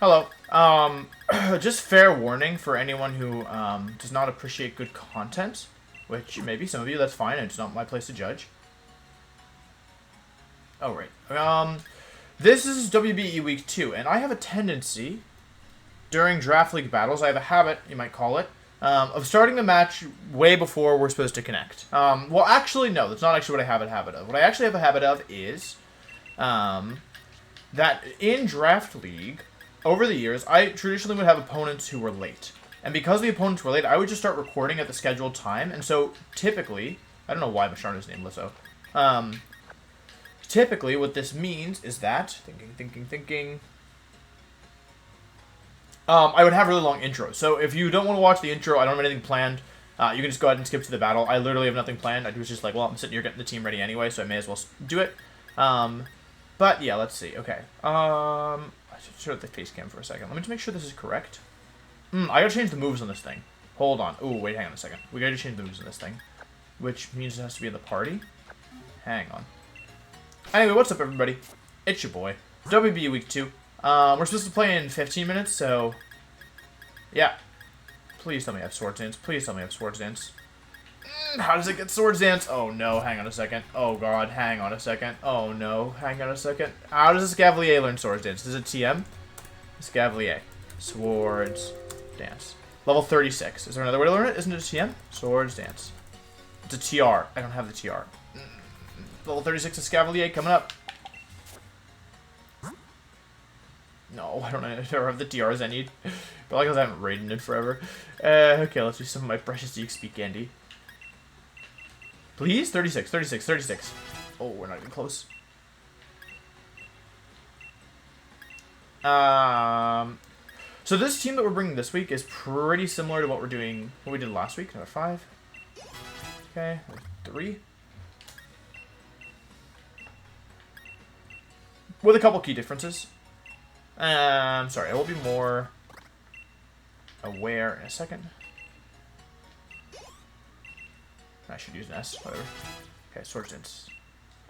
Hello. Just fair warning for anyone who does not appreciate good content, which maybe some of you, that's fine. It's not my place to judge. Oh, right. This is WBE Week 2, and I have a tendency, during Draft League battles, I have a habit, you might call it, of starting the match way before we're supposed to connect. Well, actually, no, that's not actually what I have a habit of. What I actually have a habit of is that in Draft League, over the years, I traditionally would have opponents who were late. And because the opponents were late, I would just start recording at the scheduled time. And so, typically, I don't know why Masharna's named Lizzo. Typically, what this means is that, thinking, I would have really long intros. So if you don't want to watch the intro, I don't have anything planned, you can just go ahead and skip to the battle. I literally have nothing planned. I was just like, well, I'm sitting here getting the team ready anyway, so I may as well do it. But yeah, let's see. Okay. I should show the face cam for a second. Let me just make sure this is correct. I gotta change the moves on this thing. Hold on. Oh, wait, hang on a second. We gotta change the moves on this thing, which means it has to be in the party. Hang on. Anyway, what's up, everybody? It's your boy, WBE Week 2. We're supposed to play in 15 minutes, so yeah. Please tell me I have Swords Dance. Please tell me I have Swords Dance. How does it get Swords Dance? Oh no, hang on a second. Oh god, hang on a second. Oh no, hang on a second. How does a Scavalier learn Swords Dance? Is it TM? Scavalier. Swords Dance. Level 36. Is there another way to learn it? Isn't it a TM? Swords Dance. It's a TR. I don't have the TR. Level 36 of Scavalier coming up. No, I don't have the TRs I need. But like I haven't raided in forever. Okay, let's do some of my precious EXP candy. Please? 36, 36, 36. Oh, we're not even close. So this team that we're bringing this week is pretty similar to what we did last week. Number 5. Okay, 3. With a couple key differences. Sorry, I will be more aware in a second. I should use an S, whatever. Okay, Swords Dance.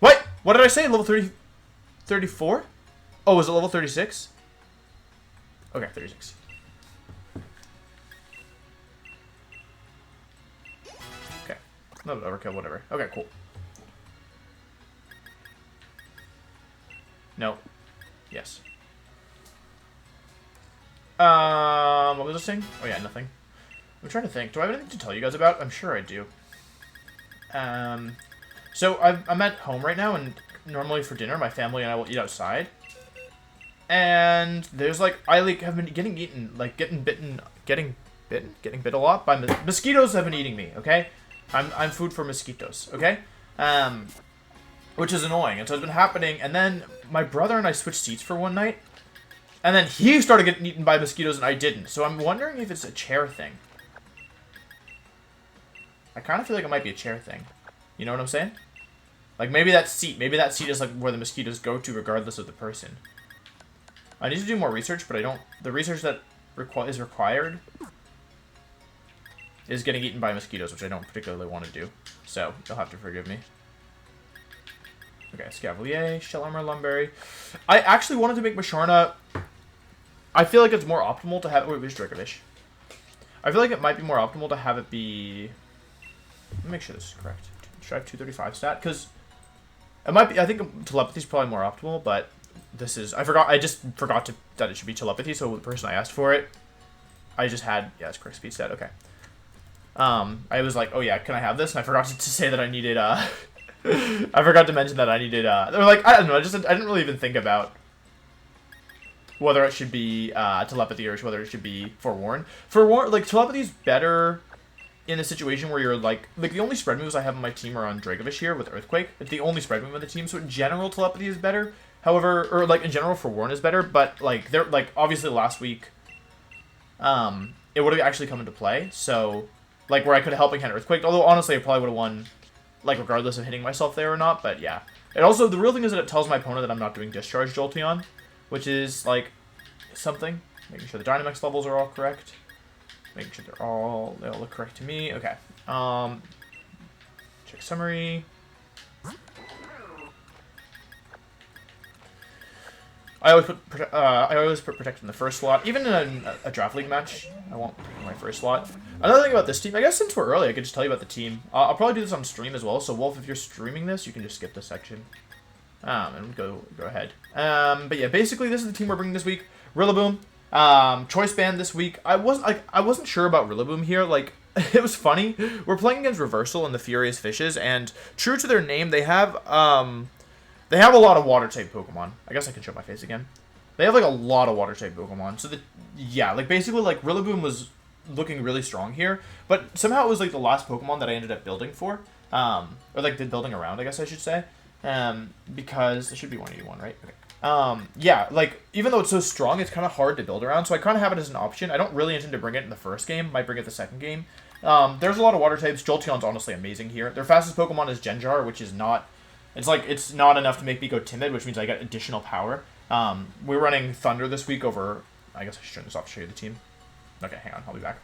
What? What did I say? Level 30, 34? Oh, was it level 36? Okay, 36. Okay. No overkill, whatever. Okay, cool. No. Yes. What was this thing? Oh yeah, nothing. I'm trying to think. Do I have anything to tell you guys about? I'm sure I do. So I'm at home right now, and normally for dinner, my family and I will eat outside. And there's like, I like have been getting eaten, like getting bit a lot by mosquitoes. Have been eating me. Okay, I'm food for mosquitoes. Okay, which is annoying, and so it's been happening. And then my brother and I switched seats for one night. And then he started getting eaten by mosquitoes and I didn't. So I'm wondering if it's a chair thing. I kind of feel like it might be a chair thing. You know what I'm saying? Like maybe that seat is like where the mosquitoes go to regardless of the person. I need to do more research, but I don't. The research that is required is getting eaten by mosquitoes, which I don't particularly want to do. So you'll have to forgive me. Okay, Scavalier, Shell Armor, Lumberry. I actually wanted to make Masharna. I feel like it's more optimal to have. Wait, where's Dracovish? I feel like it might be more optimal to have it be. Let me make sure this is correct. Should I have 235 stat? Because it might be. I think telepathy is probably more optimal, but this is. I just forgot that it should be telepathy. So the person I asked for it, I just had. Yeah, it's correct speed stat. Okay. I was like, oh yeah, can I have this? And I forgot to say that I needed. I forgot to mention that I needed. They were like, I don't know. I didn't really even think about whether it should be telepathy or whether it should be forewarn. Like telepathy is better in a situation where you're like the only spread moves I have on my team are on Dracovish here with Earthquake. It's the only spread move on the team, so in general telepathy is better. However, or like in general forewarn is better, but like they're like obviously last week, it would have actually come into play. So like where I could have helped against Earthquake, although honestly I probably would have won, like regardless of hitting myself there or not. But yeah, it also the real thing is that it tells my opponent that I'm not doing Discharge Jolteon, which is like something. Making sure the Dynamax levels are all correct. Making sure they all look correct to me. Okay. Check summary. I always put protect in the first slot. Even in a draft league match, I won't pick my first slot. Another thing about this team, I guess since we're early, I could just tell you about the team. I'll probably do this on stream as well. So Wolf, if you're streaming this, you can just skip this section. And go ahead. But yeah, basically this is the team we're bringing this week. Rillaboom, choice band this week. I wasn't sure about Rillaboom here. Like, it was funny. We're playing against Reversal and the Furious Fishes, and true to their name, they have a lot of water type Pokemon. I guess I can show my face again. They have like a lot of water type Pokemon. So yeah, like basically like Rillaboom was looking really strong here, but somehow it was like the last Pokemon that I ended up building for, or like building around, I guess I should say, because it should be 181, right? Okay. Yeah, like even though it's so strong, it's kind of hard to build around. So I kind of have it as an option. I don't really intend to bring it in the first game. Might bring it the second game. There's a lot of water types. Jolteon's honestly amazing here. Their fastest Pokemon is Genjar, which is not. It's not enough to make me go timid, which means I get additional power. We're running Thunder this week over. I guess I should turn this off to show you the team. Okay, hang on, I'll be back.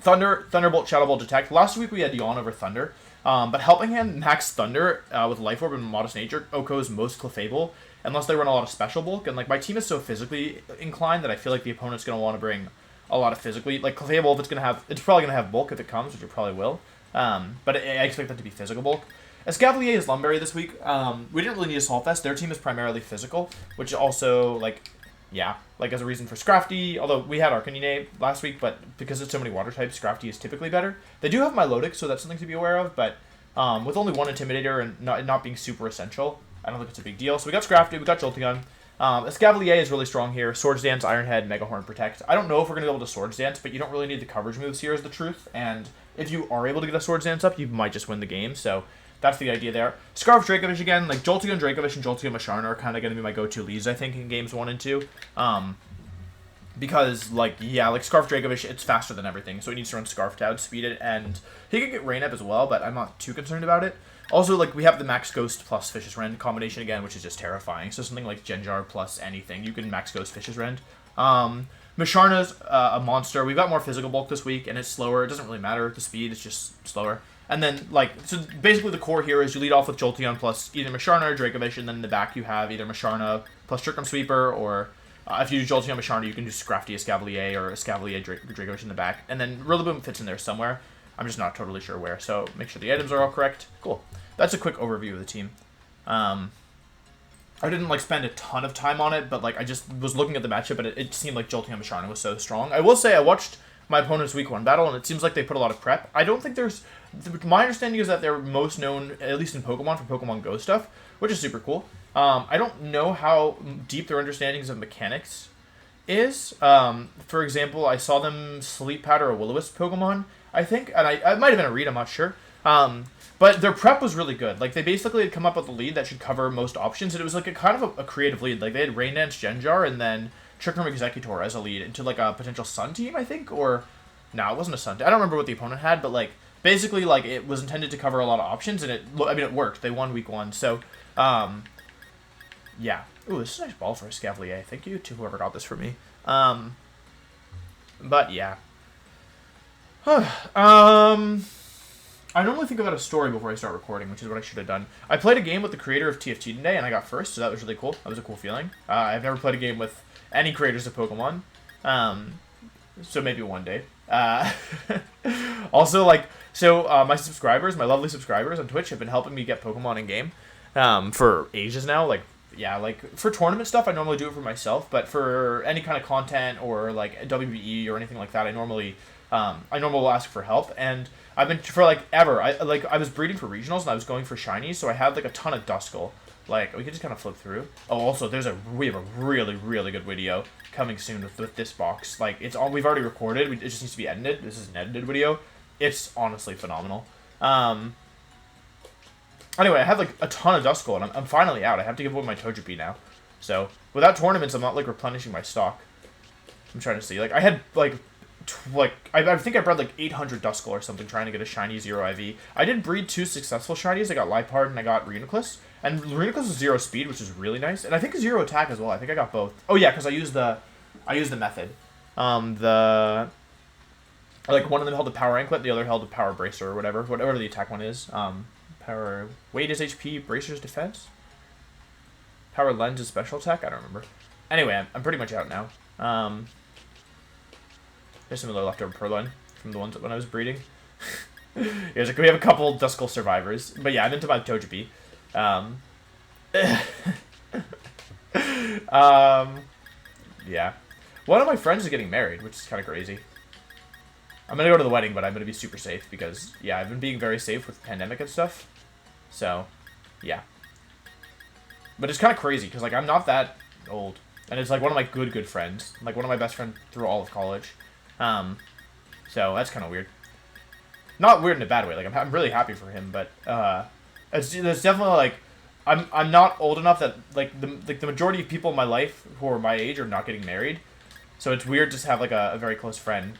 Thunder, Thunderbolt, Shadow Ball, Detect. Last week we had Yawn over Thunder, but Helping Hand max Thunder with Life Orb and Modest Nature. Oko is most Clefable, unless they run a lot of Special Bulk. And like my team is so physically inclined that I feel like the opponent's gonna want to bring a lot of physically. Like Clefable, if it's probably gonna have Bulk if it comes, which it probably will. But I expect that to be physical Bulk. Escavalier is Lumberry this week. We didn't really need a Assault Vest. Their team is primarily physical, which also, like, yeah, like as a reason for Scrafty, although we had Arcanine last week, but because it's so many water types, Scrafty is typically better. They do have Milotic, so that's something to be aware of, but with only one Intimidator and not being super essential, I don't think it's a big deal. So we got Scrafty, we got Jolteon. Escavalier is really strong here. Swords Dance, Iron Head, Mega Horn, Protect. I don't know if we're going to be able to Swords Dance, but you don't really need the coverage moves here is the truth, and if you are able to get a Swords Dance up, you might just win the game, so that's the idea there. Scarf Dracovish again, like Jolteon Dracovish and Jolteon Macharna are kind of going to be my go-to leads, I think, in games 1 and 2. Because, like, yeah, like Scarf Dracovish, it's faster than everything, so he needs to run Scarf to outspeed it, and he can get Rain Up as well, but I'm not too concerned about it. Also, like, we have the Max Ghost plus Fishious Rend combination again, which is just terrifying. So something like Genjar plus anything, you can Max Ghost Fishious Rend. Macharna's a monster. We've got more physical bulk this week, and it's slower. It doesn't really matter. The speed is just slower. And then, like, so basically the core here is you lead off with Jolteon plus either Macharna or Dracovish, and then in the back you have either Macharna plus Trick Room Sweeper, or if you do Jolteon Macharna, you can do Scrafty Escavalier or Escavalier Dracovish in the back. And then Rillaboom fits in there somewhere. I'm just not totally sure where, so make sure the items are all correct. Cool. That's a quick overview of the team. I didn't, like, spend a ton of time on it, but, like, I just was looking at the matchup, and it seemed like Jolteon Macharna was so strong. I will say I watched my opponent's week 1 battle, and it seems like they put a lot of prep. I don't think there's... My understanding is that they're most known, at least in Pokemon, for Pokemon Go stuff, which is super cool. I don't know how deep their understandings of mechanics is. For example, I saw them Sleep Powder a Will-O-Wisp Pokemon, I think, and I might have been a read, I'm not sure. But their prep was really good. Like, they basically had come up with a lead that should cover most options, and it was like a kind of a creative lead. Like, they had Rain Dance Genjar, and then Trick Room Executor as a lead into, like, a potential Sun team, I think, or... No, it wasn't a Sun team. I don't remember what the opponent had, but, like, basically, like, it was intended to cover a lot of options, and it worked. They won week 1, so, yeah. Ooh, this is a nice ball for Escavalier. Thank you to whoever got this for me. But, yeah. I normally think about a story before I start recording, which is what I should have done. I played a game with the creator of TFT today, and I got first, so that was really cool. That was a cool feeling. I've never played a game with any creators of Pokemon, so maybe one day. Also, like, so my subscribers, my lovely subscribers on Twitch have been helping me get Pokemon in-game for ages now. Like, yeah, like, for tournament stuff, I normally do it for myself, but for any kind of content or, like, WBE or anything like that, I normally will ask for help, and I've been, for, like, ever, I was breeding for regionals, and I was going for shinies, so I had, like, a ton of Duskull. Like, we can just kind of flip through. Oh, also, we have a really, really good video coming soon with this box. Like, we've already recorded, it just needs to be edited. This is an edited video. It's honestly phenomenal. Anyway, I have, like, a ton of Duskull, and I'm finally out. I have to give away my Togepi now. So, without tournaments, I'm not, like, replenishing my stock. I'm trying to see. Like, I had, like, I think I bred like 800 Duskull or something trying to get a shiny 0 IV. I did breed 2 successful shinies. I got Liepard and I got Reuniclus. And Reuniclus is 0 speed, which is really nice. And I think 0 attack as well. I think I got both. Oh yeah, because I used the method. Like, one of them held a power anklet, the other held a power bracer or whatever the attack one is. Power weight is HP, bracer's defense. Power Lens is special attack? I don't remember. Anyway, I'm pretty much out now. There's some other leftover Purloin from the ones when I was breeding. We have a couple Duskull survivors. But yeah, I'm into my Togepi. Yeah. One of my friends is getting married, which is kind of crazy. I'm going to go to the wedding, but I'm going to be super safe because, yeah, I've been being very safe with the pandemic and stuff. So, yeah. But it's kind of crazy because, like, I'm not that old. And it's, like, one of my good friends. Like, one of my best friends through all of college. So, that's kind of weird. Not weird in a bad way. Like, I'm really happy for him, but, it's definitely, like, I'm not old enough that, like, the majority of people in my life who are my age are not getting married. So it's weird just to have, like, a very close friend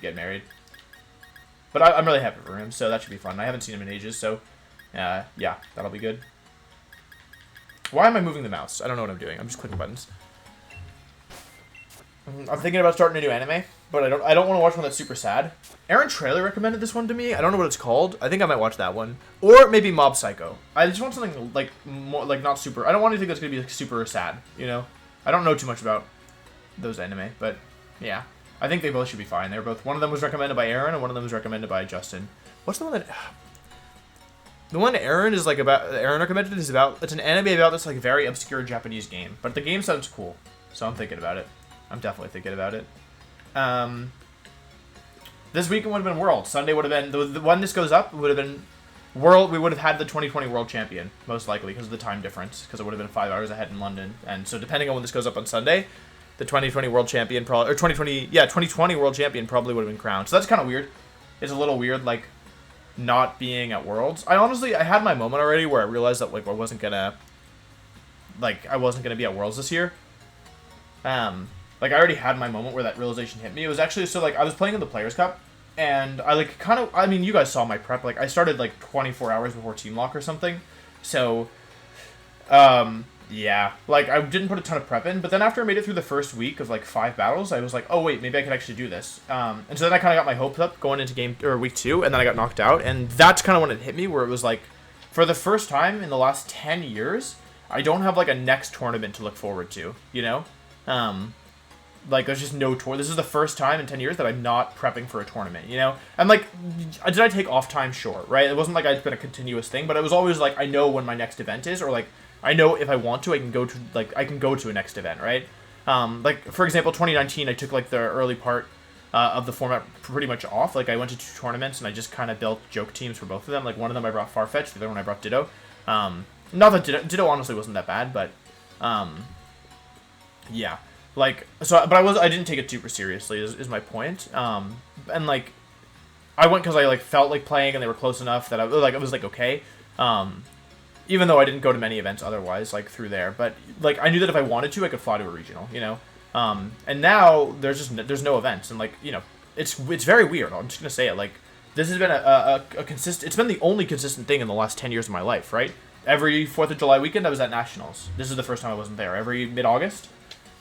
get married. But I'm really happy for him, so that should be fun. I haven't seen him in ages, so, yeah, that'll be good. Why am I moving the mouse? I don't know what I'm doing. I'm just clicking buttons. I'm thinking about starting a new anime, but I don't want to watch one that's super sad. Aaron Trailer recommended this one to me. I don't know what it's called. I think I might watch that one. Or maybe Mob Psycho. I just want something, like, more, like, not super... I don't want anything that's going to be, like, super sad, you know? I don't know too much about those anime, but, yeah. I think they both should be fine. They're both... One of them was recommended by Aaron, and one of them was recommended by Justin. What's the one that... The one Aaron is, like, about... Aaron recommended is about... It's an anime about this, like, very obscure Japanese game. But the game sounds cool, so I'm thinking about it. I'm definitely thinking about it. This weekend would have been World. Sunday would have been... The one this goes up would have been World. We would have had the 2020 World Champion, most likely, because of the time difference. Because it would have been 5 hours ahead in London. And so depending on when this goes up on Sunday, the 2020 World Champion probably... Or 2020 World Champion probably would have been crowned. So that's kind of weird. It's a little weird, like, not being at Worlds. I had my moment already where I realized that, like, I wasn't gonna be at Worlds this year. Like, I already had my moment where that realization hit me. It was actually, so, like, I was playing in the Players' Cup, and I, like, kind of, I mean, you guys saw my prep. Like, I started, like, 24 hours before Team Lock or something. So, yeah. Like, I didn't put a ton of prep in, but then after I made it through the first week of, like, 5 battles, I was like, oh, wait, maybe I could actually do this. And so then I kind of got my hopes up going into week 2, and then I got knocked out, and that's kind of when it hit me, where it was, like, for the first time in the last 10 years, I don't have, like, a next tournament to look forward to, you know? Like, there's just no tour. This is the first time in 10 years that I'm not prepping for a tournament, you know? And, like, did I take off time? Sure, right? It wasn't like it's been a continuous thing, but it was always, like, I know when my next event is, or, like, I know if I want to, I can go to a next event, right? Like, for example, 2019, I took, like, the early part of the format pretty much off. Like, I went to 2 tournaments, and I just kind of built joke teams for both of them. Like, one of them I brought Farfetch, the other one I brought Ditto. Not that Ditto honestly wasn't that bad, but, yeah. Like, so, but I didn't take it super seriously, is my point. And, like, I went because I, like, felt like playing, and they were close enough that I was, like, okay. Even though I didn't go to many events otherwise, like, through there. But, like, I knew that if I wanted to, I could fly to a regional, you know? And now, there's no events, and, like, you know, it's very weird. I'm just gonna say it, like, this has been a consistent, it's been the only consistent thing in the last 10 years of my life, right? Every 4th of July weekend, I was at Nationals. This is the first time I wasn't there. Every mid-August.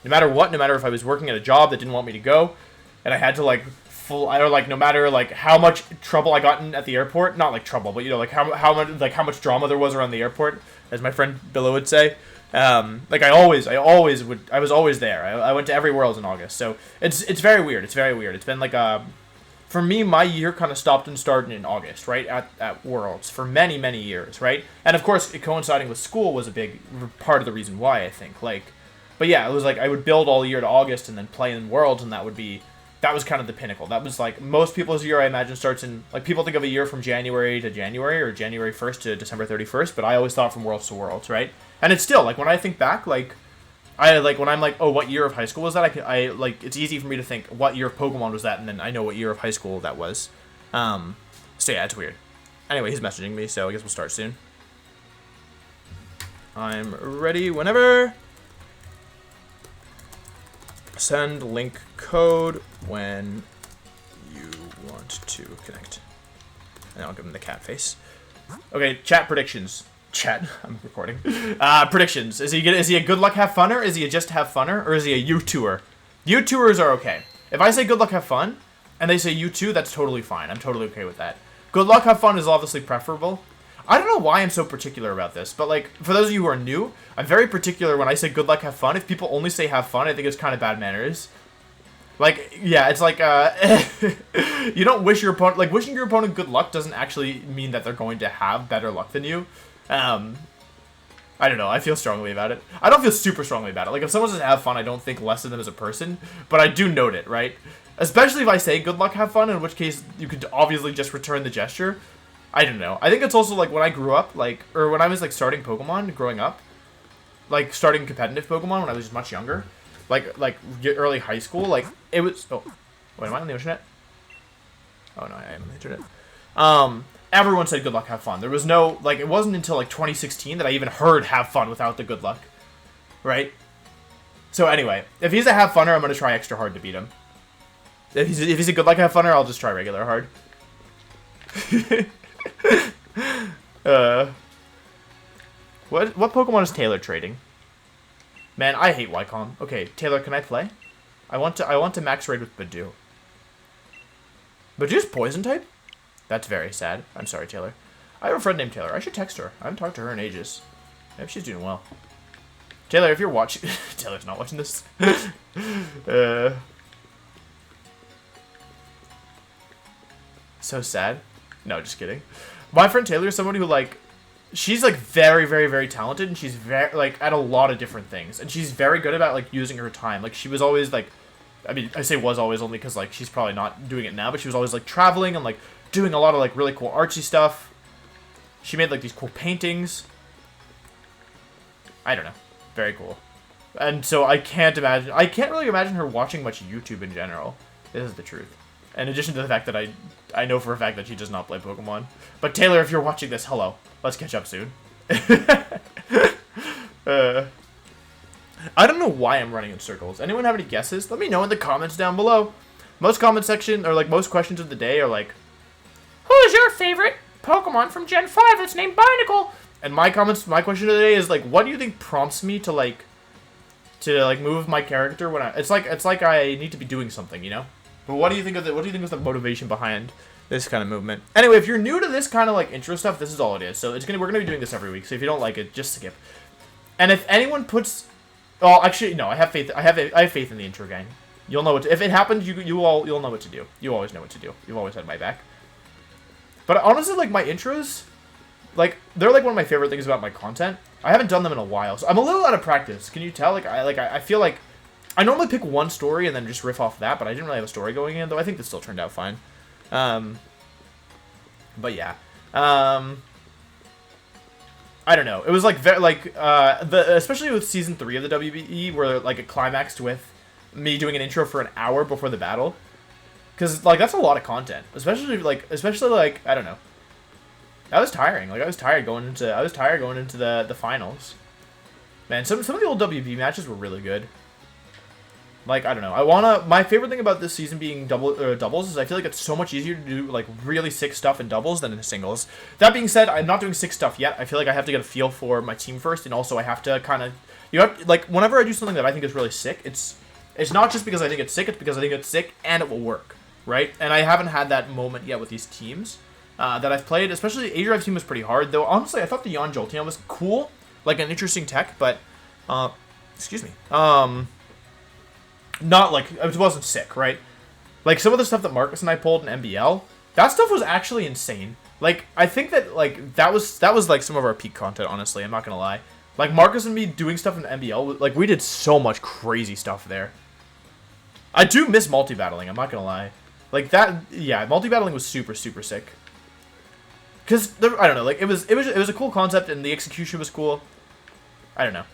No matter what, no matter if I was working at a job that didn't want me to go, and I had to, like, no matter, like, how much trouble I got in at the airport, not, like, trouble, but, you know, like, how much drama there was around the airport, as my friend Billo would say, like, I was always there. I went to every Worlds in August, so it's very weird. It's very weird. It's been, like, for me, my year kind of stopped and started in August, right, at Worlds, for many, many years, right? And, of course, coinciding with school was a big part of the reason why, I think, like... But yeah, it was like I would build all year to August and then play in Worlds, and that was kind of the pinnacle. That was like most people's year, I imagine, starts in, like, people think of a year from January to January or January 1st to December 31st, but I always thought from Worlds to Worlds, right? And it's still, like, when I think back, like, when I'm like, oh, what year of high school was that? Like, it's easy for me to think what year of Pokemon was that, and then I know what year of high school that was. So yeah, it's weird. Anyway, he's messaging me, so I guess we'll start soon. I'm ready whenever. Send link code when you want to connect. And I'll give him the cat face. Okay, chat predictions. Chat, I'm recording. Predictions. Is he a good luck have funner? Is he a just have funner? Or is he a YouTuber? YouTubers are okay. If I say good luck have fun, and they say you too, that's totally fine. I'm totally okay with that. Good luck have fun is obviously preferable. I don't know why I'm so particular about this, but, like, for those of you who are new, I'm very particular when I say good luck, have fun. If people only say have fun, I think it's kind of bad manners. Like, yeah, it's like, you don't wish your opponent, like, wishing your opponent good luck doesn't actually mean that they're going to have better luck than you. I don't know, I feel strongly about it. I don't feel super strongly about it. Like, if someone says have fun, I don't think less of them as a person, but I do note it, right? Especially if I say good luck, have fun, in which case you could obviously just return the gesture. I don't know. I think it's also, like, when I grew up, like, or when I was, like, starting Pokemon growing up, like, starting competitive Pokemon when I was much younger, like early high school, like, it was, oh, wait, am I on the internet? Oh, no, I am on the internet. Everyone said good luck, have fun. There was no, like, it wasn't until, like, 2016 that I even heard have fun without the good luck, right? So, anyway, if he's a have funner, I'm going to try extra hard to beat him. If he's a good luck, have funner, I'll just try regular hard. What Pokemon is Taylor trading? Man, I hate Wycom. Okay, Taylor, can I play? I want to max raid with Badoo. Badoo's poison type? That's very sad. I'm sorry, Taylor. I have a friend named Taylor. I should text her. I haven't talked to her in ages. Maybe she's doing well. Taylor, if you're watching... Taylor's not watching this. So sad. No, just kidding. My friend Taylor is someone who, like... She's, like, very, very, very talented, and she's very, like, at a lot of different things. And she's very good about, like, using her time. Like, she was always, like... I mean, I say was always only because, like, she's probably not doing it now, but she was always, like, traveling and, like, doing a lot of, like, really cool artsy stuff. She made, like, these cool paintings. I don't know. Very cool. And so I can't really imagine her watching much YouTube in general. This is the truth. In addition to the fact that I know for a fact that she does not play Pokemon. But Taylor, if you're watching this, hello. Let's catch up soon. I don't know why I'm running in circles. Anyone have any guesses? Let me know in the comments down below. Most comment section, or like most questions of the day are like, who is your favorite Pokemon from Gen 5 that's named Binacle? And my question of the day is like, what do you think prompts me to move my character when it's like I need to be doing something, you know? But what do you think of what do you think is the motivation behind this kind of movement? Anyway, if you're new to this kind of like intro stuff, this is all it is. So we're gonna be doing this every week. So if you don't like it, just skip. And if anyone puts, well, actually no, I have faith. I have faith in the intro gang. You'll know what if it happens. You'll know what to do. You always know what to do. You've always had my back. But honestly, like my intros, like they're like one of my favorite things about my content. I haven't done them in a while, so I'm a little out of practice. Can you tell? I feel like I normally pick one story and then just riff off that, but I didn't really have a story going in, though I think this still turned out fine. But yeah. I don't know. It was like especially with season 3 of the WBE, where like it climaxed with me doing an intro for an hour before the battle, because like that's a lot of content, especially like I don't know. That was tiring. Like I was tired going into the finals. Man, some of the old WBE matches were really good. Like, I don't know. My favorite thing about this season being doubles is I feel like it's so much easier to do, like, really sick stuff in doubles than in singles. That being said, I'm not doing sick stuff yet. I feel like I have to get a feel for my team first, and also I have to kind of, like, whenever I do something that I think is really sick, it's not just because I think it's sick, it's because I think it's sick and it will work, right? And I haven't had that moment yet with these teams that I've played, especially Adrive's team was pretty hard, though honestly, I thought the Yon Jolteon was cool, like, an interesting tech, but, excuse me, not like it wasn't sick, right? Like some of the stuff that Marcus and I pulled in MBL, that stuff was actually insane. Like I think that like that was like some of our peak content, honestly. I'm not gonna lie. Like Marcus and me doing stuff in MBL, like we did so much crazy stuff there. I do miss multi-battling. I'm not gonna lie. Like that, yeah, multi-battling was super sick. Cause I don't know, like it was a cool concept and the execution was cool. I don't know.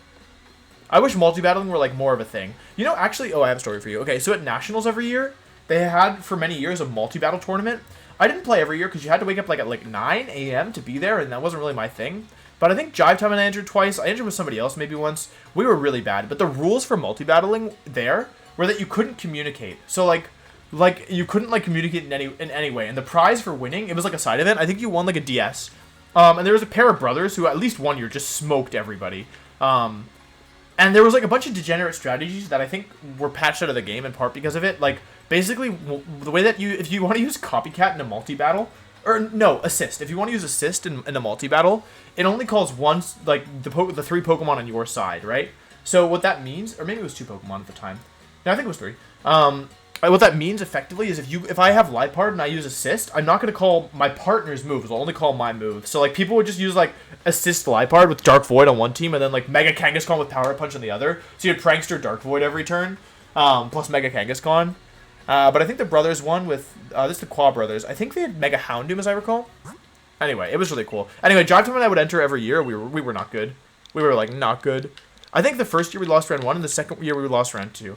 I wish multi-battling were, like, more of a thing. You know, actually... Oh, I have a story for you. Okay, so at Nationals every year, they had, for many years, a multi-battle tournament. I didn't play every year because you had to wake up, like, at, 9 a.m. to be there, and that wasn't really my thing. But I think Jive Time and I entered twice. I entered with somebody else maybe once. We were really bad. But the rules for multi-battling there were that you couldn't communicate. So, like you couldn't, like, communicate in any way. And the prize for winning, it was, like, a side event. I think you won, like, a DS. And there was a pair of brothers who, at least 1 year, just smoked everybody. And there was, like, a bunch of degenerate strategies that I think were patched out of the game in part because of it. Like, basically, the way that if you want to use Copycat in a multi-battle, Or no, assist. If you want to use assist in a multi-battle, it only calls once, like, the 3 Pokemon on your side, right? So what that means, or maybe it was 2 Pokemon at the time. No, I think it was 3. What that means, effectively, is if I have Liepard and I use assist, I'm not going to call my partner's moves. I'll only call my move. So, like, people would just use, like, assist Liepard with Dark Void on one team, and then, like, Mega Kangaskhan with Power Punch on the other. So you had Prankster Dark Void every turn, plus Mega Kangaskhan. But I think the brothers won with, this is the Qua brothers. I think they had Mega Houndoom, as I recall. Anyway, it was really cool. Anyway, Drive Tournament I would enter every year. We were not good. We were, like, not good. I think the first year we lost round 1, and the second year we lost round 2.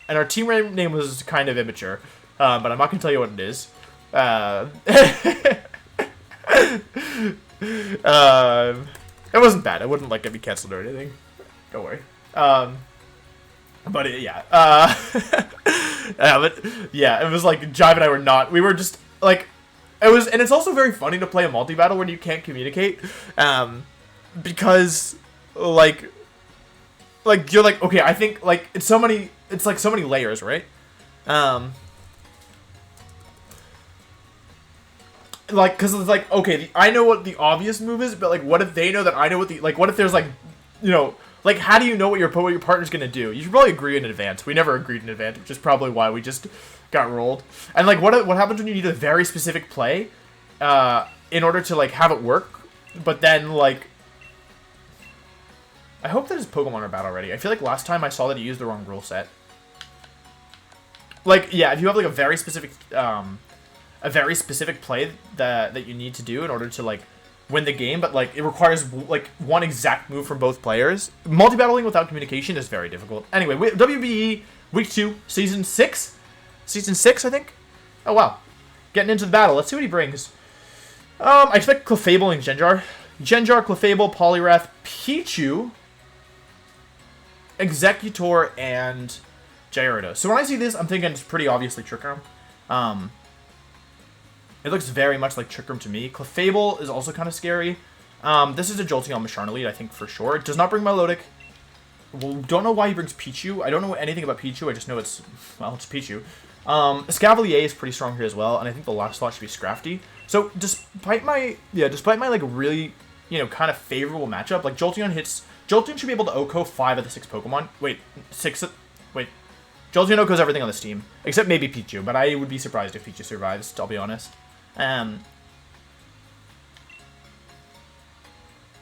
And our team name was kind of immature. But I'm not going to tell you what it is. It wasn't bad. It wouldn't, like, get me canceled or anything. Don't worry. But yeah. But yeah, it was like Jive and I were not. We were just like, it was, and it's also very funny to play a multi-battle when you can't communicate, because like you're like, okay, I think like it's like so many layers, right? Like, cause it's like, okay, I know what the obvious move is, but like, what if they know that I know what what if there's like, you know. Like, how do you know what your partner's going to do? You should probably agree in advance. We never agreed in advance, which is probably why we just got rolled. And, like, what happens when you need a very specific play in order to, like, have it work? But then, like... I hope that his Pokemon are bad already. I feel like last time I saw that he used the wrong rule set. Like, yeah, if you have, like, a very specific play that you need to do in order to, like... win the game, but like it requires like one exact move from both players. Multi-battling without communication is very difficult. Anyway, WBE week 2, season 6, I think. Oh wow, getting into the battle. Let's see what he brings. I expect Clefable and Genjar, Clefable, Poliwrath, Pichu, Executor, and Gyarados. So when I see this, I'm thinking it's pretty obviously Trick Room. It looks very much like Trick Room to me. Clefable is also kind of scary. This is a Jolteon Masharna lead, I think, for sure. It does not bring Milotic. Well, don't know why he brings Pichu. I don't know anything about Pichu. I just know it's Pichu. Escavalier is pretty strong here as well, and I think the last slot should be Scrafty. So, despite my, like, really, you know, kind of favorable matchup, like, Jolteon should be able to OHKO 5 of the 6 Pokemon. Jolteon OHKOs everything on this team, except maybe Pichu, but I would be surprised if Pichu survives, I'll be honest.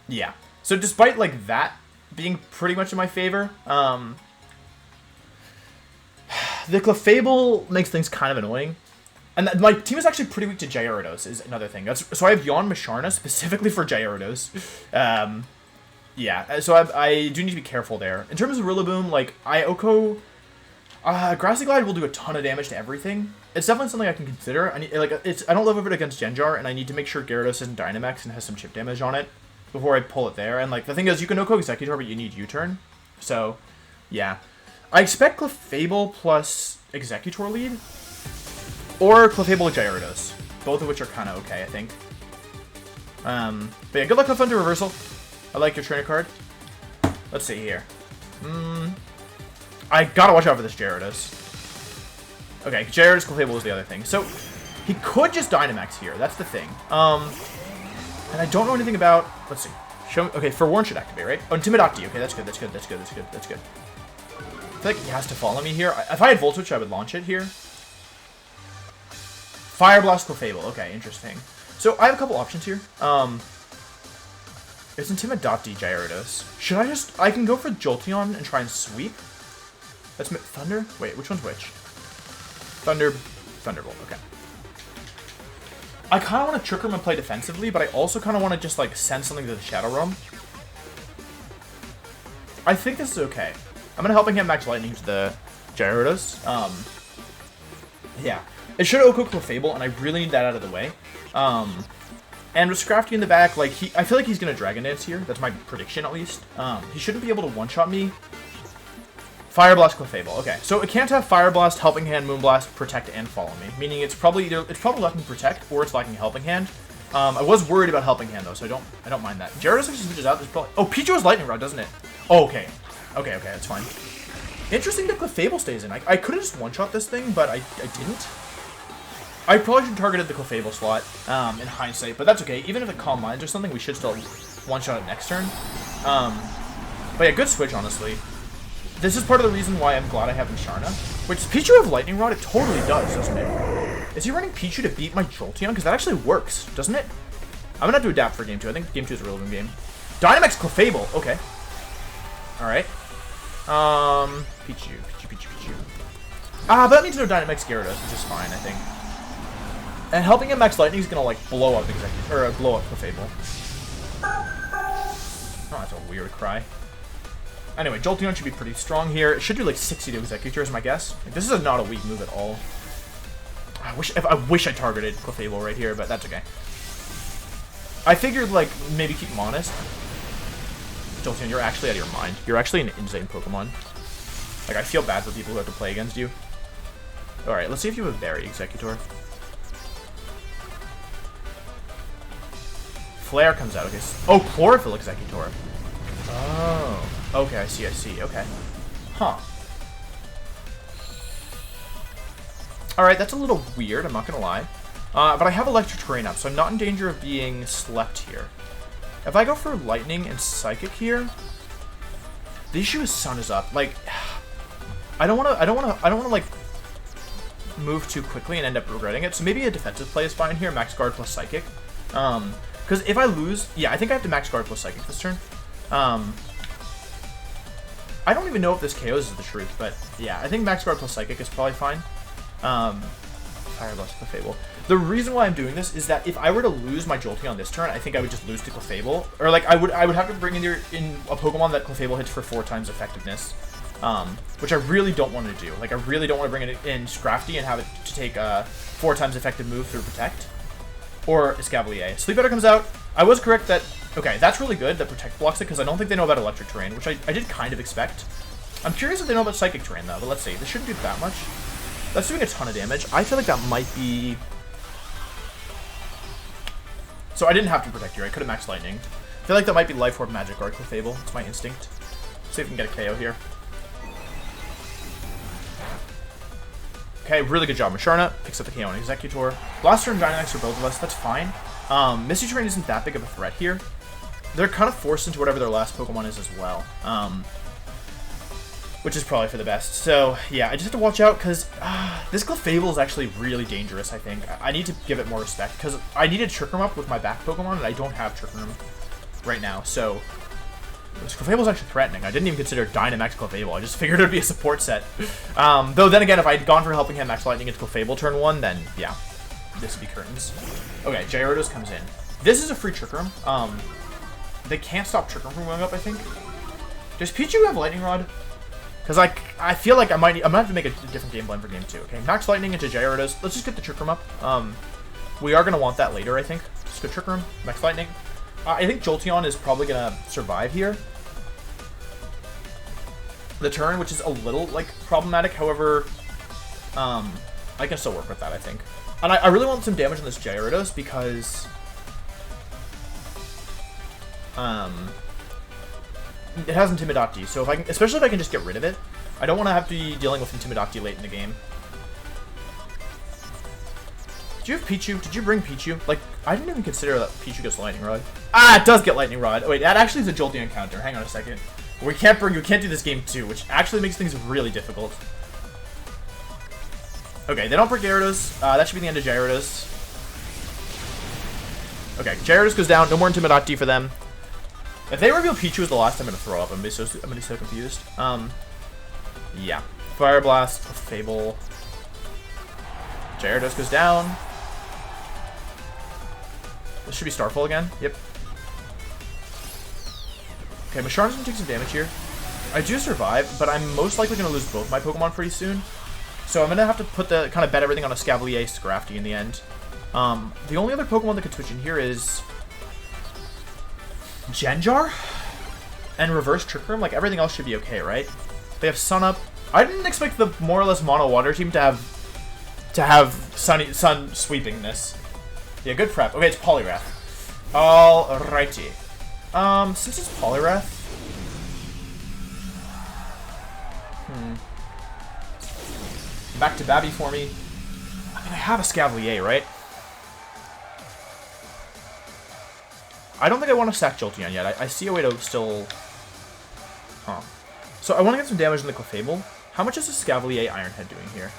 Yeah. So despite, like, that being pretty much in my favor, the Clefable makes things kind of annoying. And my team is actually pretty weak to Gyarados, is another thing. So I have Yawn Masharna specifically for Gyarados. Yeah, so I do need to be careful there. In terms of Rillaboom, like, I OHKO... Grassy Glide will do a ton of damage to everything. It's definitely something I can consider. I don't love it against Genjar, and I need to make sure Gyarados isn't Dynamax and has some chip damage on it before I pull it there. And like the thing is, you can OHKO Executor, but you need U-turn. So, yeah. I expect Clefable plus Executor lead, or Clefable Gyarados, both of which are kind of okay, I think. But yeah, good luck with Thunder Reversal. I like your trainer card. Let's see here. I gotta watch out for this Gyarados. Okay, Gyarados Clefable is the other thing. So, he could just Dynamax here. That's the thing. And I don't know anything about... Let's see. Show me... Okay, Forewarn should activate, right? Oh, Intimidati. Okay, that's good. I feel like he has to follow me here. If I had Volt Switch, I would launch it here. Fire Blast Clefable. Okay, interesting. So, I have a couple options here. It's Intimidati Gyarados. Should I just... I can go for Jolteon and try and sweep. That's Thunder? Wait, which one's which? Thunderbolt, okay. I kind of want to Trick Room and play defensively, but I also kind of want to just, like, send something to the Shadow Realm. I think this is okay. I'm going to Helping Hand Max Lightning to the Gyarados. Yeah. It should OHKO Clefable, and I really need that out of the way. And with Scrafty in the back, like, I feel like he's going to Dragon Dance here. That's my prediction, at least. He shouldn't be able to one-shot me. Fire Blast Clefable. Okay, so it can't have Fire Blast, Helping Hand, Moonblast, Protect, and Follow Me. Meaning it's probably lacking Protect or it's lacking Helping Hand. I was worried about Helping Hand though, so I don't mind that. Gyarados actually switches out. There's probably Pichu has Lightning Rod, doesn't it? Oh, okay, that's fine. Interesting that Clefable stays in. I could have just one-shot this thing, but I didn't. I probably should have targeted the Clefable slot in hindsight, but that's okay. Even if it Calm Minds or something, we should still one-shot it next turn. But yeah, good switch, honestly. This is part of the reason why I'm glad I have Musharna. Which, does Pichu have Lightning Rod? It totally does, doesn't it? Is he running Pichu to beat my Jolteon? Because that actually works, doesn't it? I'm going to have to adapt for Game 2. I think Game 2 is a relevant game. Dynamax Clefable. Okay. Alright. Pichu. But that means no Dynamax Gyarados, which is fine, I think. And helping him Max Lightning is going to, like, blow up blow up Clefable. Oh, that's a weird cry. Anyway, Jolteon should be pretty strong here. It should do like 60 to Executor is my guess. Like, this is not a weak move at all. I wish I targeted Clefable right here, but that's okay. I figured, like, maybe keep him honest. Jolteon, you're actually out of your mind. You're actually an insane Pokemon. Like, I feel bad for people who have to play against you. Alright, let's see if you have a Berry Executor. Flare comes out. Okay. Oh, Chlorophyll Executor. Oh. Okay, I see. Okay. Huh. Alright, that's a little weird, I'm not gonna lie. But I have Electric Terrain up, so I'm not in danger of being slept here. If I go for Lightning and Psychic here, the issue is Sun is up. Like, I don't wanna like move too quickly and end up regretting it. So maybe a defensive play is fine here, Max Guard plus Psychic. Because if I lose, yeah, I think I have to Max Guard plus Psychic this turn. I don't even know if this KOs is the truth, but yeah, I think Max Guard plus Psychic is probably fine. Fire Blast Clefable. The reason why I'm doing this is that if I were to lose my Jolteon this turn, I think I would just lose to Clefable. Or like I would have to bring in a Pokemon that Clefable hits for 4 times effectiveness. Which I really don't want to do. Like I really don't want to bring it in Scrafty and have it to take a 4 times effective move through Protect. Or Escavalier. Sleep Powder comes out. I was correct that... Okay, that's really good that Protect blocks it, because I don't think they know about Electric Terrain, which I did kind of expect. I'm curious if they know about Psychic Terrain, though, but let's see. This shouldn't do that much. That's doing a ton of damage. I feel like that might be... So I didn't have to Protect here. I could have Max Lightning. I feel like that might be Life Orb Magic Guard Clefable. It's my instinct. See if we can get a KO here. Okay, really good job. Musharna picks up the KO on Executor. Blaster and Dynamax for both of us. That's fine. Misty Terrain isn't that big of a threat here. They're kind of forced into whatever their last Pokemon is as well. Which is probably for the best. So, yeah, I just have to watch out because this Clefable is actually really dangerous, I think. I need to give it more respect because I needed Trick Room up with my back Pokemon and I don't have Trick Room right now. So, this Clefable is actually threatening. I didn't even consider Dynamax Clefable. I just figured it would be a support set. Though, then again, if I had gone for helping him Max Lightning into Clefable turn 1, then, yeah, this would be curtains. Okay, Gyarados comes in. This is a free Trick Room. They can't stop Trick Room from going up, I think. Does Pichu have Lightning Rod? Because I feel like I'm gonna have to make a different game plan for game 2. Okay, Max Lightning into Gyarados. Let's just get the Trick Room up. We are gonna want that later, I think. Just go Trick Room, Max Lightning. I think Jolteon is probably gonna survive here. The turn, which is a little like problematic. However, I can still work with that, I think. And I really want some damage on this Gyarados because it has Intimidati, so if I can, especially if I can just get rid of it, I don't want to have to be dealing with Intimidati late in the game. Did you have Pichu? Did you bring Pichu? Like, I didn't even consider that Pichu gets Lightning Rod. Ah, it does get Lightning Rod. Oh, wait, that actually is a Jolteon counter. Hang on a second. We can't do this game 2, which actually makes things really difficult. Okay, they don't break Gyarados. That should be the end of Gyarados. Okay, Gyarados goes down. No more Intimidati for them. If they reveal Pichu as the last, I'm gonna throw up. I'm gonna be so confused. Yeah. Fire Blast, Fable. Gyarados goes down. This should be Starfall again. Yep. Okay, Musharna's gonna take some damage here. I do survive, but I'm most likely gonna lose both my Pokemon pretty soon. So I'm gonna have to put the kind of bet everything on a Escavalier Scrafty in the end. The only other Pokemon that could switch in here is Genjar and Reverse Trick Room. Like everything else should be okay, right? They have Sun up. I didn't expect the more or less mono water team to have Sun sweeping this. Yeah, good prep. Okay, it's Poliwrath. Alrighty. Since it's Poliwrath, back to Babby for me. I have a Scavalier, right? I don't think I want to sack Jolteon yet. I see a way to still... Huh. So I want to get some damage in the Clefable. How much is a Scavalier Iron Head doing here?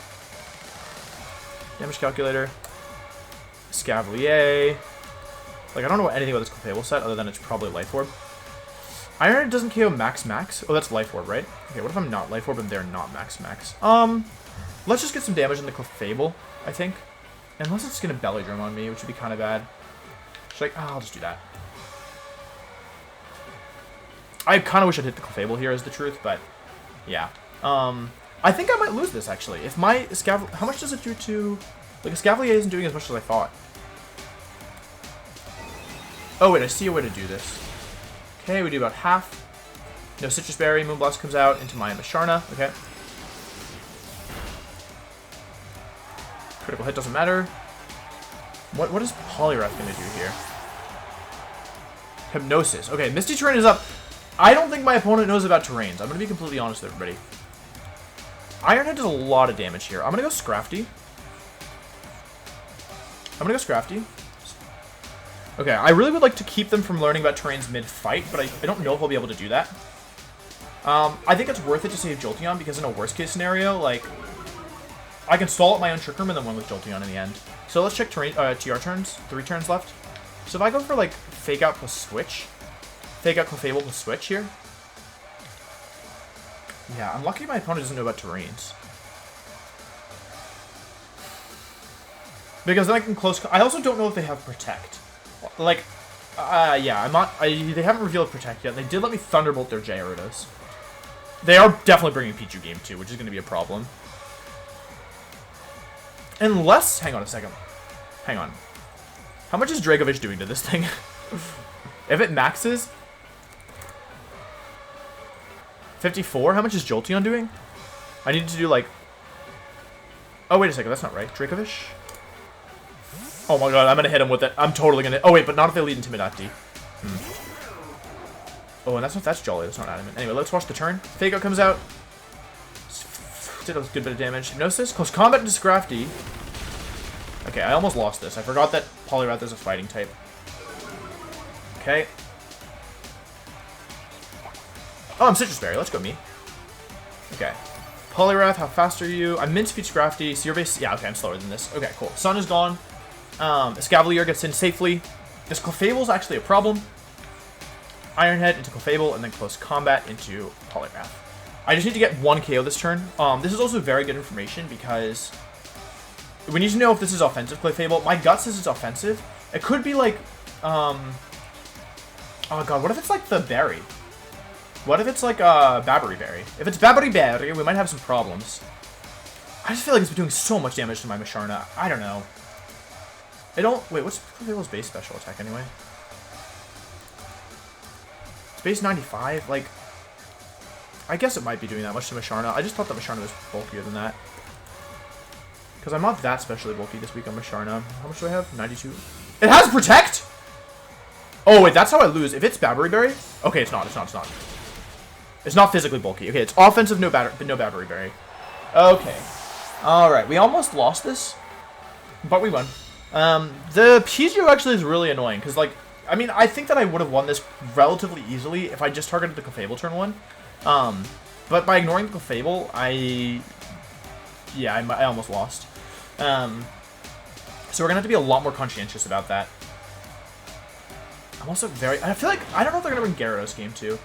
Damage calculator. Scavalier. Like, I don't know anything about this Clefable set other than it's probably Life Orb. Iron Head doesn't KO max. Oh, that's Life Orb, right? Okay, what if I'm not Life Orb and they're not max? Let's just get some damage in the Clefable, I think. Unless it's going to Belly Drum on me, which would be kind of bad. Should I... Oh, I'll just do that. I kind of wish I'd hit the Clefable here, is the truth, but... Yeah. I think I might lose this, actually. If my Scavalier... How much does it do to... Like, a Scavalier isn't doing as much as I thought. Oh, wait, I see a way to do this. Okay, we do about half. No Citrus Berry. Moonblast comes out into my Musharna. Okay. Critical hit doesn't matter. What is Poliwrath going to do here? Hypnosis. Okay, Misty Terrain is up. I don't think my opponent knows about terrains. I'm going to be completely honest with everybody. Iron Head does a lot of damage here. I'm going to go Scrafty. Okay, I really would like to keep them from learning about terrains mid-fight, but I don't know if I'll be able to do that. I think it's worth it to save Jolteon, because in a worst-case scenario, like, I can stall at my own Trick Room and then win with Jolteon in the end. So let's check terrain, TR turns. 3 turns left. So if I go for, like, Fake Out plus Switch, Fake Out Clefable plus Switch here. Yeah, I'm lucky my opponent doesn't know about terrains. Because then I can close... I also don't know if they have Protect. Like, yeah, I'm not... they haven't revealed Protect yet. They did let me Thunderbolt their Gyarados. They are definitely bringing Pichu Game 2, which is going to be a problem. Unless... Hang on a second. Hang on. How much is Dragovich doing to this thing? If it maxes... 54? How much is Jolteon doing? I need to do, like... Oh, wait a second. That's not right. Dragovich? Oh my god, I'm gonna hit him with it. I'm totally gonna... Oh wait, but not if they lead Intimidati. Oh, and that's Jolly. That's not Adamant. Anyway, let's watch the turn. Fake Out comes out. Did a good bit of damage. Hypnosis. Close Combat into Scrafty. Okay, I almost lost this. I forgot that Poliwrath is a fighting type. Okay. Oh, I'm Citrus Berry. Let's go, me. Okay. Poliwrath, how fast are you? I'm Mint Speed Scrafty. So your base... Yeah, okay, I'm slower than this. Okay, cool. Sun is gone. Escavalier gets in safely. This Clefable is actually a problem. Iron Head into Clefable, and then Close Combat into Poliwrath. I just need to get 1 KO this turn. This is also very good information because we need to know if this is offensive Clefable. My gut says it's offensive. It could be like, oh god, what if it's like the berry? What if it's like Babbery Berry? If it's Babbery Berry, we might have some problems. I just feel like it's been doing so much damage to my Musharna. I don't know. Wait, what's Clefable's base special attack anyway? It's base 95? Like, I guess it might be doing that much to Musharna. I just thought that Musharna was bulkier than that. Because I'm not that specially bulky this week on Musharna. How much do I have? 92. It has Protect? Oh, wait, that's how I lose. If it's Babbery Berry? Okay, it's not. It's not physically bulky. Okay, it's offensive, no Babbery Berry. Okay. Alright, we almost lost this, but we won. The Pichu actually is really annoying, because, like, I mean, I think that I would have won this relatively easily if I just targeted the Clefable turn 1. But by ignoring the Clefable, I almost lost. So we're going to have to be a lot more conscientious about that. I'm also I feel like, I don't know if they're going to bring Gyarados game 2.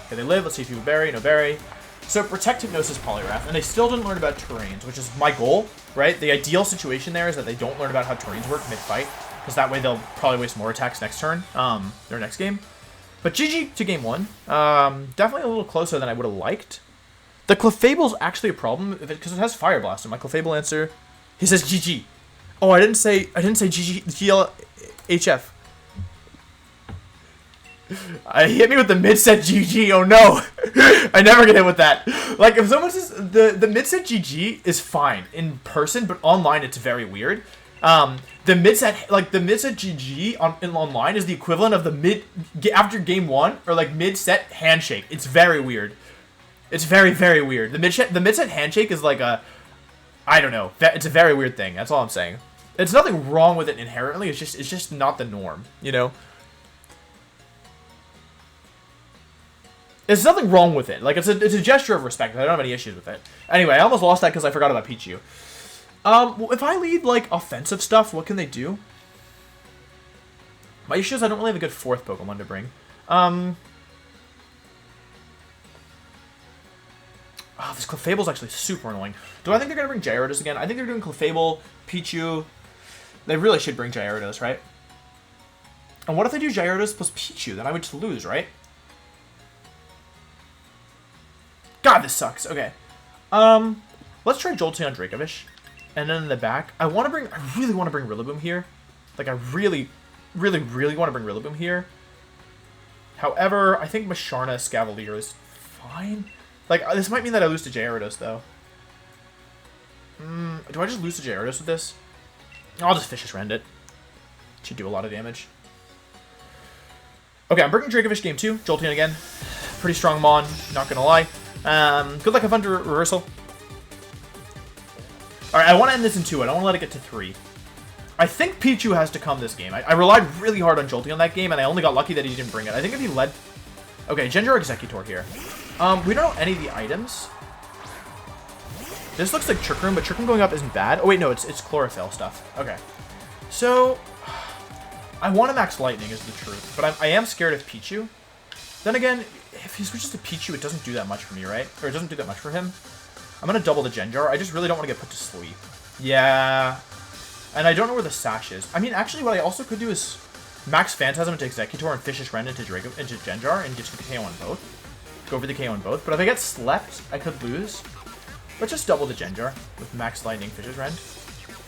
Okay, they live. Let's see if you berry. No berry. So Protect, Hypnosis, Poliwrath, and they still didn't learn about terrains, which is my goal, right? The ideal situation there is that they don't learn about how terrains work mid-fight, because that way they'll probably waste more attacks next turn, their next game. But GG to game 1. Definitely a little closer than I would have liked. The Clefable's actually a problem, because it has Fire Blast, and my Clefable answer, he says GG. Oh, I didn't say GG, GLHF. He hit me with the mid-set GG, oh no! I never get hit with that. Like, if someone says, the mid-set GG is fine in person, but online it's very weird. The mid-set GG online is the equivalent of the after game 1, or like mid-set handshake. It's very weird. It's very, very weird. The mid-set handshake is like I don't know. It's a very weird thing. That's all I'm saying. It's nothing wrong with it inherently. It's just not the norm, you know? There's nothing wrong with it. Like, it's a gesture of respect. I don't have any issues with it. Anyway, I almost lost that because I forgot about Pichu. Well, if I lead, like, offensive stuff, what can they do? My issue is I don't really have a good fourth Pokemon to bring. Oh, this Clefable's actually super annoying. Do I think they're going to bring Gyarados again? I think they're doing Clefable, Pichu. They really should bring Gyarados, right? And what if they do Gyarados plus Pichu? Then I would just lose, right? God, this sucks. Okay. Let's try Jolteon on Dracovish. And then in the back, I really want to bring Rillaboom here. Like, I really want to bring Rillaboom here. However, I think Musharna Scavalier is fine. Like, this might mean that I lose to Gyarados, though. Do I just lose to Gyarados with this? I'll just Vicious Rend it. Should do a lot of damage. Okay, I'm bringing Dracovish game 2. Jolteon again. Pretty strong Mon, not gonna lie. Good luck, have fun to reversal. Alright, I want to end this in 2. I don't want to let it get to 3. I think Pichu has to come this game. I relied really hard on Jolteon that game, and I only got lucky that he didn't bring it. I think if he led... Okay, Gengar Executor here. We don't know any of the items. This looks like Trick Room, but Trick Room going up isn't bad. Oh, wait, no, it's Chlorophyll stuff. Okay. So, I want to max Lightning is the truth, but I am scared of Pichu. Then again, if he switches to Pichu, it doesn't do that much for me, right? Or it doesn't do that much for him. I'm going to double the Gengar. I just really don't want to get put to sleep. Yeah. And I don't know where the Sash is. I mean, actually, what I also could do is max Phantasm into Executor and Vicious Rend into Gengar and get the KO on both. Go for the KO on both. But if I get slept, I could lose. Let's just double the Gengar with max Lightning Vicious Rend.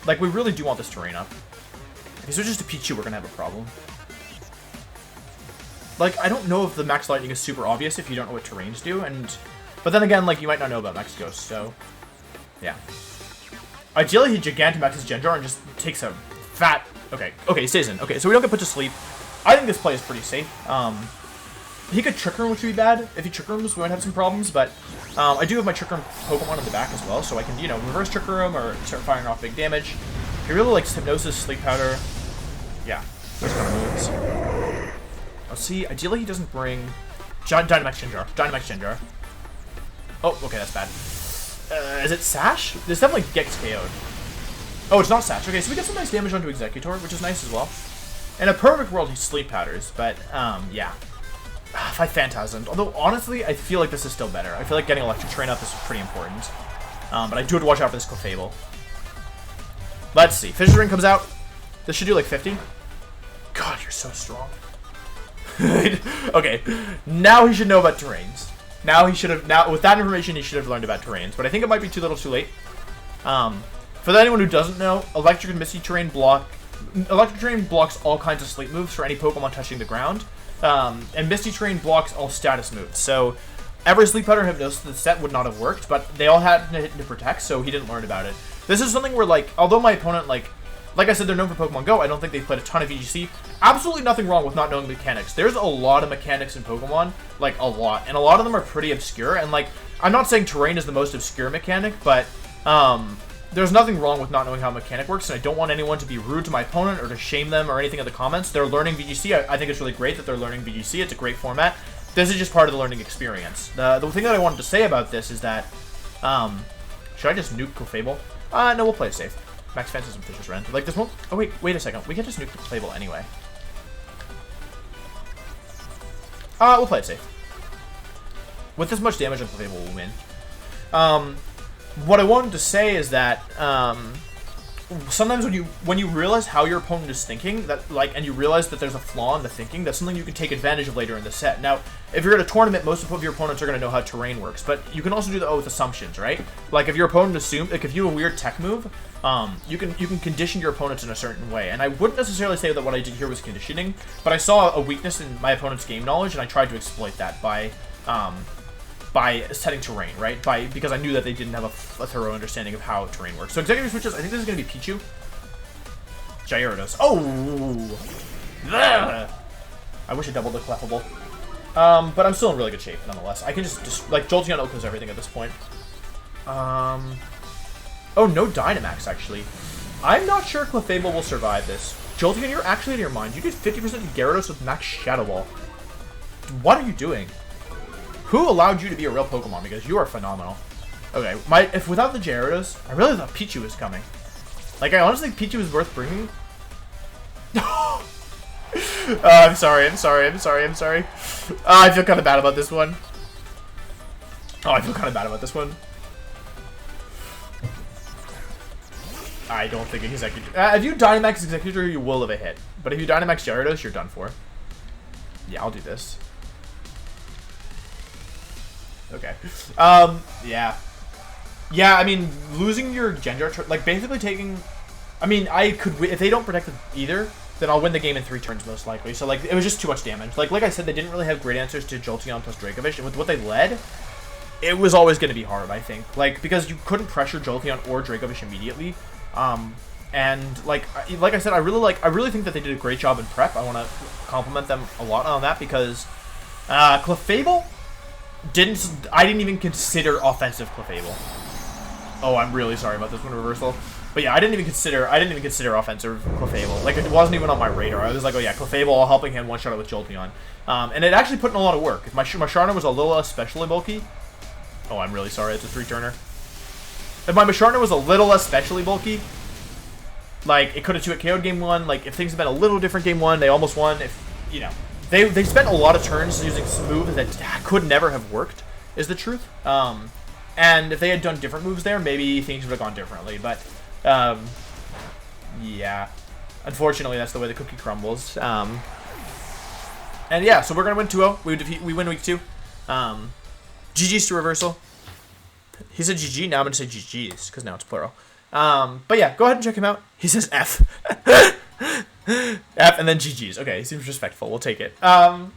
Like, we really do want this terrain up. If he switches to Pichu, we're going to have a problem. Like, I don't know if the max Lightning is super obvious if you don't know what terrains do, but then again, like, you might not know about Max Ghost, so, yeah. Ideally, he Gigantamaxes Gengar and just takes a fat... Okay, he stays in. Okay, so we don't get put to sleep. I think this play is pretty safe. He could Trick Room, which would be bad. If he Trick Rooms, we might have some problems, but I do have my Trick Room Pokemon in the back as well, so I can, you know, reverse Trick Room or start firing off big damage. If he really likes Hypnosis, Sleep Powder, yeah, those kind of moves. Let's see, ideally he doesn't bring Dynamax Gengar. Oh, okay, that's bad. Is it Sash? This definitely gets KO'd. Oh, it's not Sash. Okay, so we get some nice damage onto Executor, which is nice as well. In a perfect world, he Sleep Powders, but, yeah. If I Phantasmed. Although, honestly, I feel like this is still better. I feel like getting Electric Train up is pretty important. But I do have to watch out for this Clefable. Let's see. Fissure Ring comes out. This should do like 50. God, you're so strong. Okay, now he should know about terrains. Now with that information, he should have learned about terrains. But I think it might be too little too late. For anyone who doesn't know, Electric and Misty Terrain Electric Terrain blocks all kinds of sleep moves for any Pokemon touching the ground. And Misty Terrain blocks all status moves. So every Sleep Powder Hypnosis in the set would not have worked, but they all had to protect, so he didn't learn about it. This is something where, like, although my opponent, like I said, they're known for Pokemon Go, I don't think they've played a ton of VGC. Absolutely nothing wrong with not knowing mechanics. There's a lot of mechanics in Pokemon, like, a lot. And a lot of them are pretty obscure, and, like, I'm not saying terrain is the most obscure mechanic, but, there's nothing wrong with not knowing how a mechanic works, and I don't want anyone to be rude to my opponent or to shame them or anything in the comments. They're learning VGC. I think it's really great that they're learning VGC. It's a great format. This is just part of the learning experience. The thing that I wanted to say about this is that, should I just nuke Clefable? No, we'll play it safe. Max Phantasm Vicious Rend. Like, this won't... Oh, wait a second. We can just nuke the Clefable anyway. We'll play it safe. With this much damage on Clefable, we'll win. What I wanted to say is that, sometimes when you realize how your opponent is thinking, and you realize that there's a flaw in the thinking, that's something you can take advantage of later in the set. Now, if you're at a tournament, most of your opponents are going to know how terrain works, but you can also do that with assumptions, right? Like, if your opponent assumes, like, if you have a weird tech move, you can condition your opponents in a certain way. And I wouldn't necessarily say that what I did here was conditioning, but I saw a weakness in my opponent's game knowledge, and I tried to exploit that by setting terrain, right? Because I knew that they didn't have a thorough understanding of how terrain works. So executive switches, I think this is going to be Pichu. Gyarados. Oh! Ugh. I wish I doubled the Clefable. But I'm still in really good shape, nonetheless. I can just like, Jolteon opens everything at this point. Oh, no Dynamax, actually. I'm not sure Clefable will survive this. Jolteon, you're actually out of your mind. You did 50% to Gyarados with Max Shadow Ball. What are you doing? Who allowed you to be a real Pokemon? Because you are phenomenal. Okay, if without the Gyarados, I really thought Pichu was coming. Like, I honestly think Pichu was worth bringing. I'm sorry. I feel kind of bad about this one. I don't think Executor... if you Dynamax Executor, you will have a hit. But if you Dynamax Gyarados, you're done for. Yeah, I'll do this. Okay. Yeah. Yeah, I mean, losing your Genjar... Like, basically taking... I mean, I could... If they don't protect either, then I'll win the game in 3 turns, most likely. So, like, it was just too much damage. Like I said, they didn't really have great answers to Jolteon plus Dracovish. And with what they led, it was always going to be hard, I think. Like, because you couldn't pressure Jolteon or Dracovish immediately. And like I said, I really think that they did a great job in prep. I want to compliment them a lot on that because Clefable I didn't even consider offensive Clefable. Oh, I'm really sorry about this one, Reversal. But yeah, I didn't even consider offensive Clefable. Like, it wasn't even on my radar. I was like, oh yeah, Clefable, helping hand one-shot it with Jolteon. And it actually put in a lot of work. If my Sharna was a little especially bulky... Oh, I'm really sorry, it's a 3-turner. If my Sharna was a little especially bulky, like, it could have 2-hit KO'd game 1. Like, if things had been a little different game 1, they almost won. If, you know, they spent a lot of turns using some moves that could never have worked, is the truth. And if they had done different moves there, maybe things would have gone differently. But, yeah. Unfortunately, that's the way the cookie crumbles. And yeah, so we're going to win 2-0. We win week 2. GG's to Reversal. He said GG, now I'm going to say GG's, because now it's plural. But yeah, go ahead and check him out. He says F. F and then GG's. Okay, he seems respectful. We'll take it. But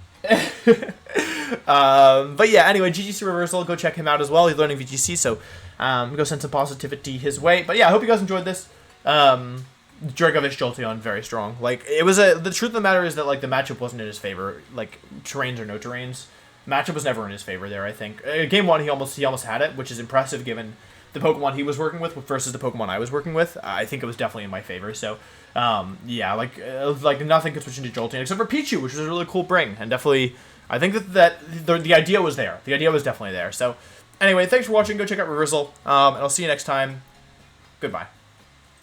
yeah, anyway, GG's to Reversal. Go check him out as well. He's learning VGC, so go send some positivity his way. But yeah, I hope you guys enjoyed this. Dracovish Jolteon, very strong. Like, it was the truth of the matter is that, like, the matchup wasn't in his favor. Like, terrains or no terrains. Matchup was never in his favor there, I think. Game 1, he almost had it, which is impressive given the Pokemon he was working with versus the Pokemon I was working with. I think it was definitely in my favor. So, yeah, like nothing could switch into Jolteon except for Pichu, which was a really cool bring. And definitely, I think that the idea was there. The idea was definitely there. So, anyway, thanks for watching. Go check out Reversal, and I'll see you next time. Goodbye.